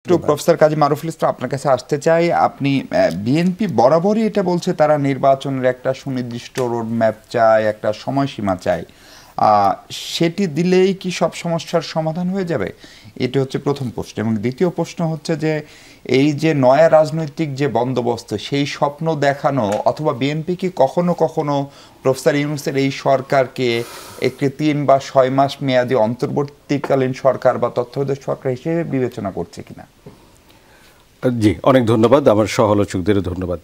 একটু প্রফেসর কাজী মারুফুল ইসলাম আপনার কাছে আসতে চাই। আপনি বিএনপি বরাবরই এটা বলছে তারা নির্বাচনের একটা সুনির্দিষ্ট রোড ম্যাপ চায়, একটা সময়সীমা চায়, সেটি দিলেই কি সব সমস্যার সমাধান হয়ে যাবে? এটা হচ্ছে প্রথম প্রশ্ন। এবং দ্বিতীয় প্রশ্ন হচ্ছে যে এই যে নয়া রাজনৈতিক যে বন্দোবস্ত, সেই স্বপ্ন দেখানো অথবা বিএনপি কি কখনো কখনো প্রফেসর ইউনূসের এই সরকারকে একটি ৩ বা ৬ মাস মেয়াদী অন্তর্বর্তীকালীন সরকার বা তত্ত্বাবধায়ক সরকার হিসেবে বিবেচনা করছে কিনা? জি, অনেক ধন্যবাদ। আমার সহ-আলোচকদেরও ধন্যবাদ।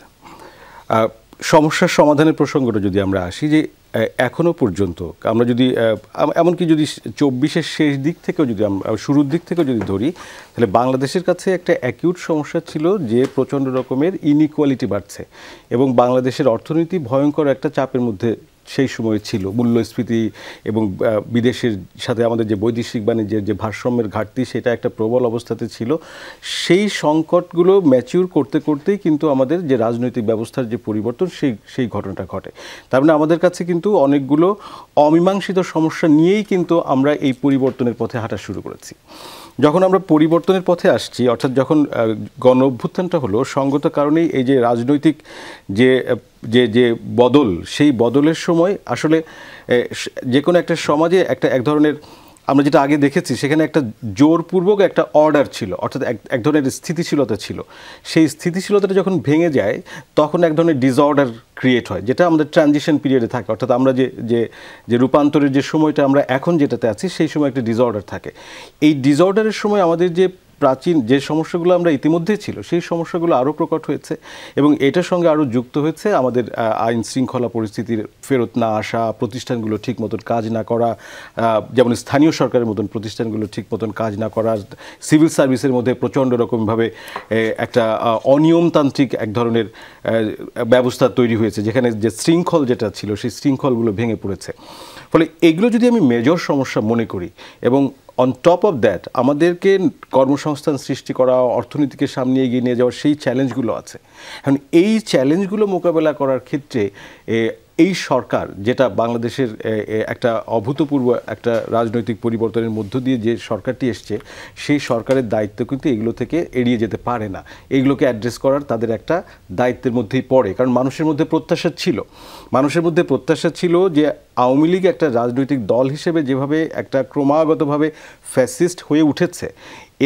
সমস্যার সমাধানের প্রসঙ্গটা যদি আমরা আসি, যে এখনো পর্যন্ত আমরা যদি এমনকি যদি ২৪-এর শেষ দিক থেকেও যদি আমরা শুরুর দিক থেকেও যদি ধরি, তাহলে বাংলাদেশের কাছে একটা অ্যাকিউট সমস্যা ছিল যে প্রচণ্ড রকমের ইনইকুয়ালিটি বাড়ছে এবং বাংলাদেশের অর্থনীতি ভয়ঙ্কর একটা চাপের মধ্যে সেই সময় ছিল। মূল্যস্ফীতি এবং বিদেশের সাথে আমাদের যে বৈদেশিক বাণিজ্যের যে ভারসাম্যের ঘাটতি, সেটা একটা প্রবল অবস্থাতে ছিল। সেই সংকটগুলো ম্যাচিউর করতে করতেই কিন্তু আমাদের যে রাজনৈতিক ব্যবস্থার যে পরিবর্তন, সেই ঘটনাটা ঘটে। তার মানে আমাদের কাছে কিন্তু অনেকগুলো অমীমাংসিত সমস্যা নিয়েই কিন্তু আমরা এই পরিবর্তনের পথে হাঁটা শুরু করেছি। যখন আমরা পরিবর্তনের পথে আসছি, অর্থাৎ যখন গণ অভ্যুত্থানটা হলো, সঙ্গত কারণেই এই যে রাজনৈতিক যে যে যে বদল, সেই বদলের সময় আসলে যে কোনো একটা সমাজে এক ধরনের, আমরা যেটা আগে দেখেছি, সেখানে একটা জোরপূর্বক একটা অর্ডার ছিল, অর্থাৎ এক ধরনের স্থিতিশীলতা ছিল। সেই স্থিতিশীলতাটা যখন ভেঙে যায়, তখন এক ধরনের ডিসঅর্ডার ক্রিয়েট হয়, যেটা আমাদের ট্রানজিশন পিরিয়ডে থাকে। অর্থাৎ আমরা যে রূপান্তরের যে সময়টা আমরা এখন যেটাতে আছি, সেই সময় একটা ডিসঅর্ডার থাকে। এই ডিসঅর্ডারের সময় আমাদের যে প্রাচীন যে সমস্যাগুলো আমরা ইতিমধ্যেই ছিল, সেই সমস্যাগুলো আরও প্রকট হয়েছে এবং এটার সঙ্গে আরও যুক্ত হয়েছে আমাদের আইন শৃঙ্খলা পরিস্থিতির ফেরত না আসা, প্রতিষ্ঠানগুলো ঠিক মতন কাজ না করা, যেমন স্থানীয় সরকারের মতন প্রতিষ্ঠানগুলো ঠিক মতন কাজ না করা, সিভিল সার্ভিসের মধ্যে প্রচণ্ড রকমভাবে একটা অনিয়মতান্ত্রিক এক ধরনের ব্যবস্থা তৈরি হয়েছে, যেখানে যে শৃঙ্খল যেটা ছিল, সেই শৃঙ্খলগুলো ভেঙে পড়েছে। ফলে এগুলো যদি আমি মেজর সমস্যা মনে করি, এবং অন টপ অফ দ্যাট আমাদেরকে কর্মসংস্থান সৃষ্টি করা, অর্থনীতিকে সামনে এগিয়ে নিয়ে যাওয়ার সেই চ্যালেঞ্জগুলো আছে। এখন এই চ্যালেঞ্জগুলো মোকাবেলা করার ক্ষেত্রে এই সরকার, যেটা বাংলাদেশের একটা অভূতপূর্ব একটা রাজনৈতিক পরিবর্তনের মধ্য দিয়ে যে সরকারটি এসছে, সেই সরকারের দায়িত্ব কিন্তু এগুলো থেকে এড়িয়ে যেতে পারে না। এগুলোকে অ্যাড্রেস করার তাদের একটা দায়িত্বের মধ্যেই পড়ে। কারণ মানুষের মধ্যে প্রত্যাশা ছিল যে আওয়ামী লীগ একটা রাজনৈতিক দল হিসেবে যেভাবে একটা ক্রমাগতভাবে ফ্যাসিস্ট হয়ে উঠেছে,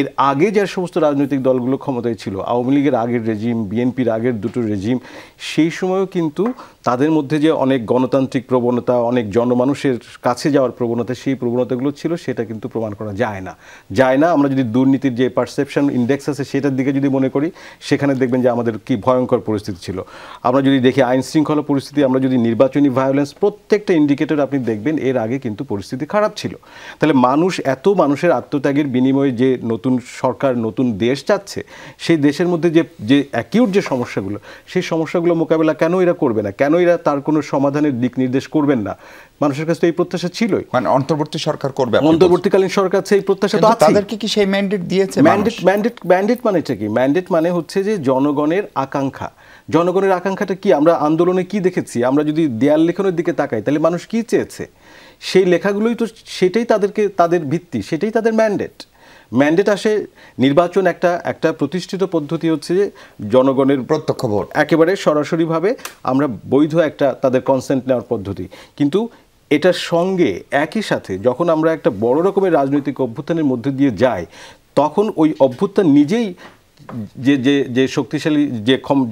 এর আগে যে সমস্ত রাজনৈতিক দলগুলো ক্ষমতায় ছিল, আওয়ামী লীগের আগের রেজিম, বিএনপির আগের দুটো রেজিম, সেই সময়ও কিন্তু তাদের মধ্যে যে অনেক গণতান্ত্রিক প্রবণতা, অনেক জনমানুষের কাছে যাওয়ার প্রবণতা, সেই প্রবণতাগুলো ছিল, সেটা কিন্তু প্রমাণ করা যায় না। আমরা যদি দুর্নীতির যে পারসেপশন ইন্ডেক্স আছে, সেটার দিকে যদি মনে করি, সেখানে দেখবেন যে আমাদের কি ভয়ঙ্কর পরিস্থিতি ছিল। আমরা যদি দেখি আইন শৃঙ্খলা পরিস্থিতি, আমরা যদি নির্বাচনী ভায়োলেন্স, প্রত্যেকটা ইন্ডিকেটর আপনি দেখবেন এর আগে কিন্তু পরিস্থিতি খারাপ ছিল। তাহলে মানুষের আত্মত্যাগের বিনিময়ে যে নতুন সরকার, নতুন দেশ চাচ্ছে, সেই দেশের মধ্যে যে অ্যাকিউট যে সমস্যাগুলো, সেই সমস্যাগুলো মোকাবেলা কেন এরা করবে না, কেন এরা তার কোনো সমাধানের দিক নির্দেশ করবেন না? মানুষের কাছে এই প্রত্যাশা ছিলই। মানে অন্তর্বর্তী সরকার করবে, অন্তর্বর্তীকালীন সরকার এই প্রত্যাশা তো আছে। তাদেরকে কি সেই ম্যান্ডেট দিয়েছে? ম্যান্ডেট মানেটা কি? ম্যান্ডেট মানে হচ্ছে যে জনগণের আকাঙ্ক্ষা। জনগণের আকাঙ্ক্ষাটা কি? আমরা আন্দোলনে কি দেখেছি? আমরা যদি দেয়াল লেখনের দিকে তাকাই, তাহলে মানুষ কি চেয়েছে? সেই লেখাগুলোই তো, সেটাই তাদের ভিত্তি, সেটাই তাদের ম্যান্ডেট আসে। নির্বাচন একটা প্রতিষ্ঠিত পদ্ধতি, হচ্ছে যে জনগণের প্রত্যক্ষ ভোট, একেবারে সরাসরিভাবে আমরা বৈধ একটা তাদের কনসেন্ট নেওয়ার পদ্ধতি। কিন্তু এটার সঙ্গে একই সাথে যখন আমরা একটা বড় রকমের রাজনৈতিক অভ্যুত্থানের মধ্যে দিয়ে যাই, তখন ওই অভ্যুত্থান নিজেই যে শক্তিশালী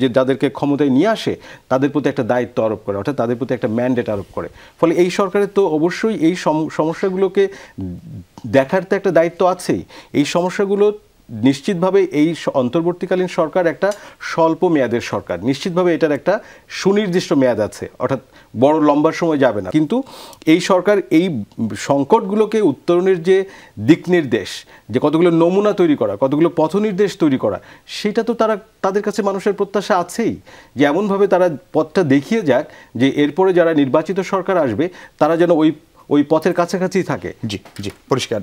যে যাদেরকে ক্ষমতায় নিয়ে আসে, তাদের প্রতি একটা দায়িত্ব আরোপ করে, অর্থাৎ তাদের প্রতি একটা ম্যান্ডেট আরোপ করে। ফলে এই সরকারের তো অবশ্যই এই সমস্যাগুলোকে দেখার তো একটা দায়িত্ব আছেই। এই সমস্যাগুলো নিশ্চিতভাবে এই অন্তর্বর্তীকালীন সরকার একটা স্বল্প মেয়াদের সরকার, নিশ্চিতভাবে এটার একটা সুনির্দিষ্ট মেয়াদ আছে, অর্থাৎ বড় লম্বা সময় যাবে না। কিন্তু এই সরকার এই সংকটগুলোকে উত্তরণের যে দিক নির্দেশ, যে কতগুলো নমুনা তৈরি করা, কতগুলো পথনির্দেশ তৈরি করা, সেটা তো তাদের কাছে মানুষের প্রত্যাশা আছেই, যে এমনভাবে তারা পথটা দেখিয়ে যাক যে এরপরে যারা নির্বাচিত সরকার আসবে, তারা যেন ওই পথের কাছাকাছি থাকে। জি, পরিষ্কার।